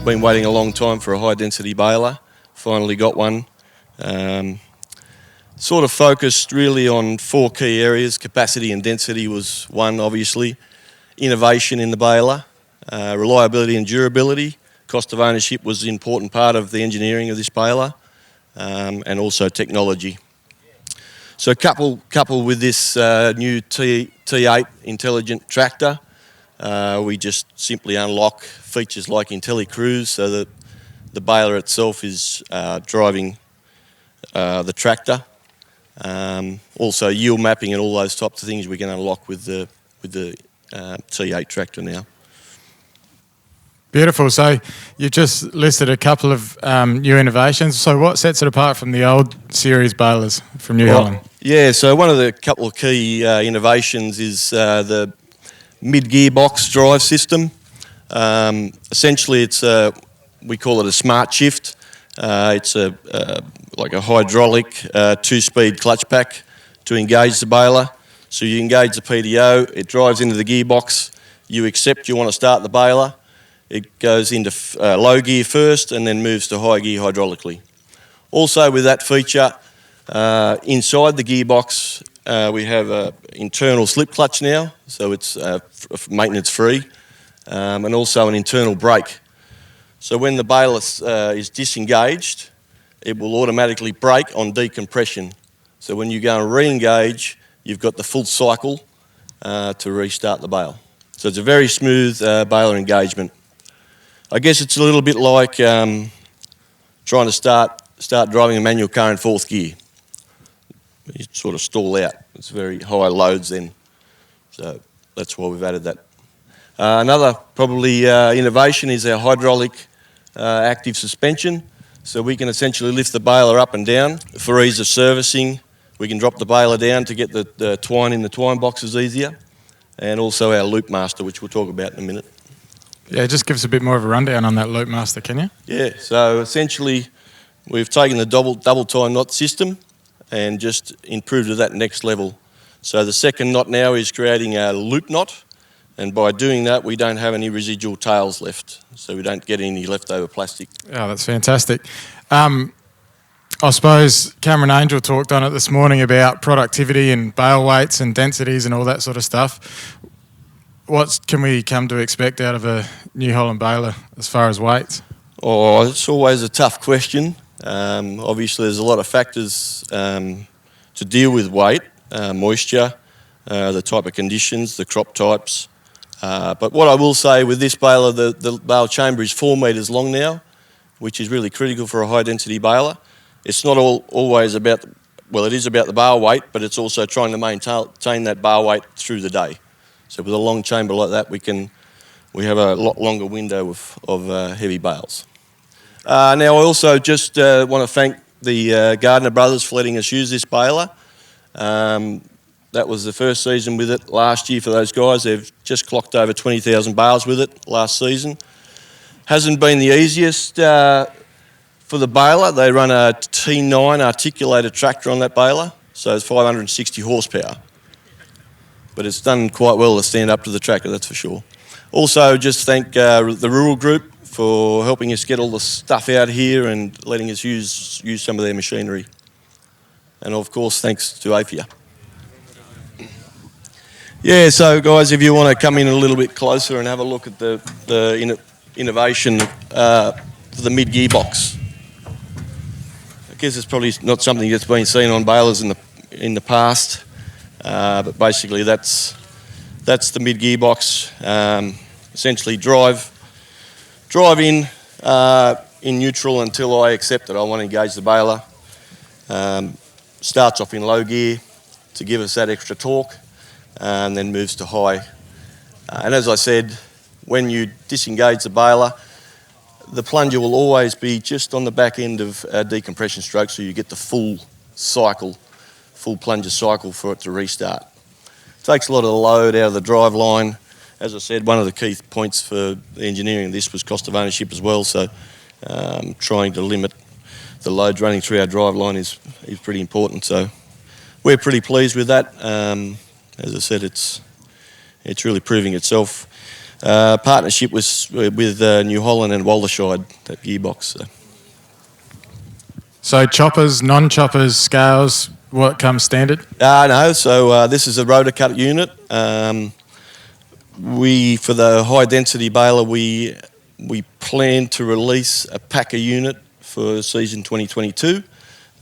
been waiting a long time for a high-density baler. Finally got one. Sort of focused really on 4 key areas. Capacity and density was one, obviously. Innovation in the baler, reliability and durability. Cost of ownership was an important part of the engineering of this baler, and also technology. So coupled with this new T8 intelligent tractor, we just simply unlock features like IntelliCruise so that the baler itself is driving the tractor. Also yield mapping and all those types of things we can unlock with the T8 tractor now. Beautiful. So you just listed a couple of new innovations. So what sets it apart from the old series balers from New Holland? Yeah, so one of the couple of key innovations is the mid-gearbox drive system. Essentially, we call it a smart shift. It's like a hydraulic 2-speed clutch pack to engage the baler. So you engage the PTO, it drives into the gearbox, you accept you want to start the baler, it goes into low gear first and then moves to high gear hydraulically. Also with that feature, inside the gearbox we have an internal slip clutch now, so it's maintenance free, and also an internal brake. So when the baler is disengaged, it will automatically brake on decompression. So when you go and re-engage, you've got the full cycle to restart the baler. So it's a very smooth baler engagement. I guess it's a little bit like trying to start driving a manual car in 4th gear. You sort of stall out. It's very high loads then. So that's why we've added that. Another probably innovation is our hydraulic active suspension. So we can essentially lift the baler up and down for ease of servicing. We can drop the baler down to get the twine in the twine boxes easier. And also our loop master, which we'll talk about in a minute. Yeah, just give us a bit more of a rundown on that loop master, can you? Yeah, so essentially we've taken the double tie knot system and just improved to that next level. So the second knot now is creating a loop knot, and by doing that we don't have any residual tails left, so we don't get any leftover plastic. Oh, that's fantastic. I suppose Cameron Angel talked on it this morning about productivity and bale weights and densities and all that sort of stuff. What can we come to expect out of a New Holland baler as far as weights? Oh, it's always a tough question. Obviously there's a lot of factors to deal with weight, moisture, the type of conditions, the crop types. But what I will say with this baler, the bale chamber is 4 metres long now, which is really critical for a high density baler. It's not always about, it is about the bale weight, but it's also trying to maintain that bale weight through the day. So with a long chamber like that, we have a lot longer window of heavy bales. Now I also just want to thank the Gardner brothers for letting us use this baler. That was the first season with it last year for those guys. They've just clocked over 20,000 bales with it last season. Hasn't been the easiest for the baler. They run a T9 articulated tractor on that baler, so it's 560 horsepower. But it's done quite well to stand up to the tractor, that's for sure. Also, just thank the rural group for helping us get all the stuff out here and letting us use some of their machinery. And of course, thanks to AFIA. Yeah, so guys, if you want to come in a little bit closer and have a look at the innovation for the mid-gear box. I guess it's probably not something that's been seen on balers in the past. But basically that's the mid-gear box. Essentially drive in neutral until I accept that I want to engage the baler. Starts off in low gear to give us that extra torque, and then moves to high. And as I said, when you disengage the baler, the plunger will always be just on the back end of a decompression stroke, so you get the full plunger cycle for it to restart. It takes a lot of the load out of the drive line. As I said, one of the key points for the engineering of this was cost of ownership as well, so trying to limit the loads running through our drive line is pretty important. So we're pretty pleased with that. As I said, it's really proving itself. Partnership with New Holland and Waldershide, that gearbox. So choppers, non-choppers, scales, what comes standard? No, so this is a rotor cut unit. For the high density baler, we plan to release a packer unit for season 2022,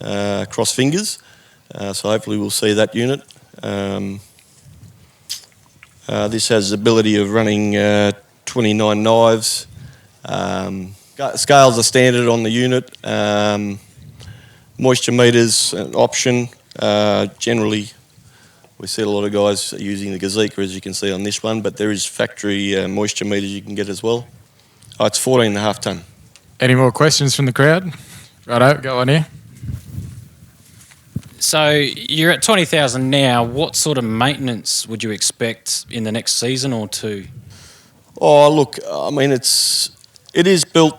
cross fingers. So hopefully we'll see that unit. This has the ability of running 29 knives. Scales are standard on the unit. Moisture meters an option. Generally, we see a lot of guys using the Gazika, as you can see on this one, but there is factory moisture meters you can get as well. It's 14.5 tonne. Any more questions from the crowd? Righto, go on here. So you're at 20,000 now. What sort of maintenance would you expect in the next season or two? Oh, look, I mean, it is built.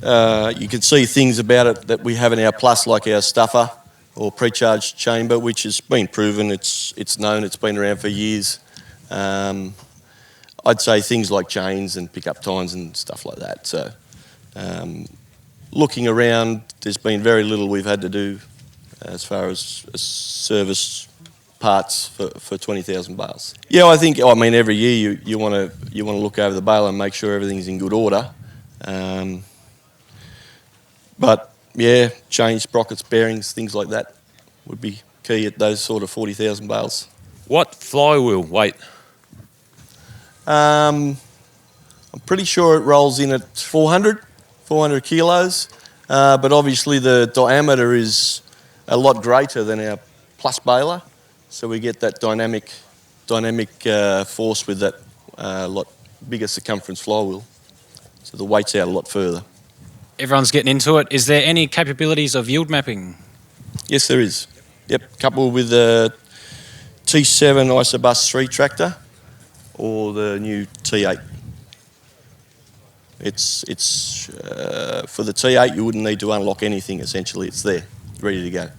You can see things about it that we have in our plus, like our stuffer or pre-charged chamber, which has been proven. It's known. It's been around for years. I'd say things like chains and pickup tines and stuff like that. So, looking around, there's been very little we've had to do as far as service parts for 20,000 bales. Yeah, I mean, every year you want to look over the baler and make sure everything's in good order. But yeah, chains, sprockets, bearings, things like that would be key at those sort of 40,000 bales. What flywheel weight? I'm pretty sure it rolls in at 400 kilos, but obviously the diameter is a lot greater than our plus baler, so we get that dynamic force with that lot bigger circumference flywheel, so the weight's out a lot further. Everyone's getting into it. Is there any capabilities of yield mapping? Yes, there is. Yep, coupled with the T7 Isobus 3 tractor or the new T8. It's for the T8 you wouldn't need to unlock anything, essentially. It's there, ready to go.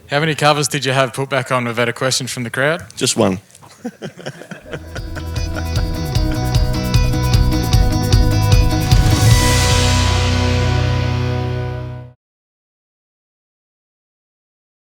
How many covers did you have put back on? We've had a question from the crowd. Just one.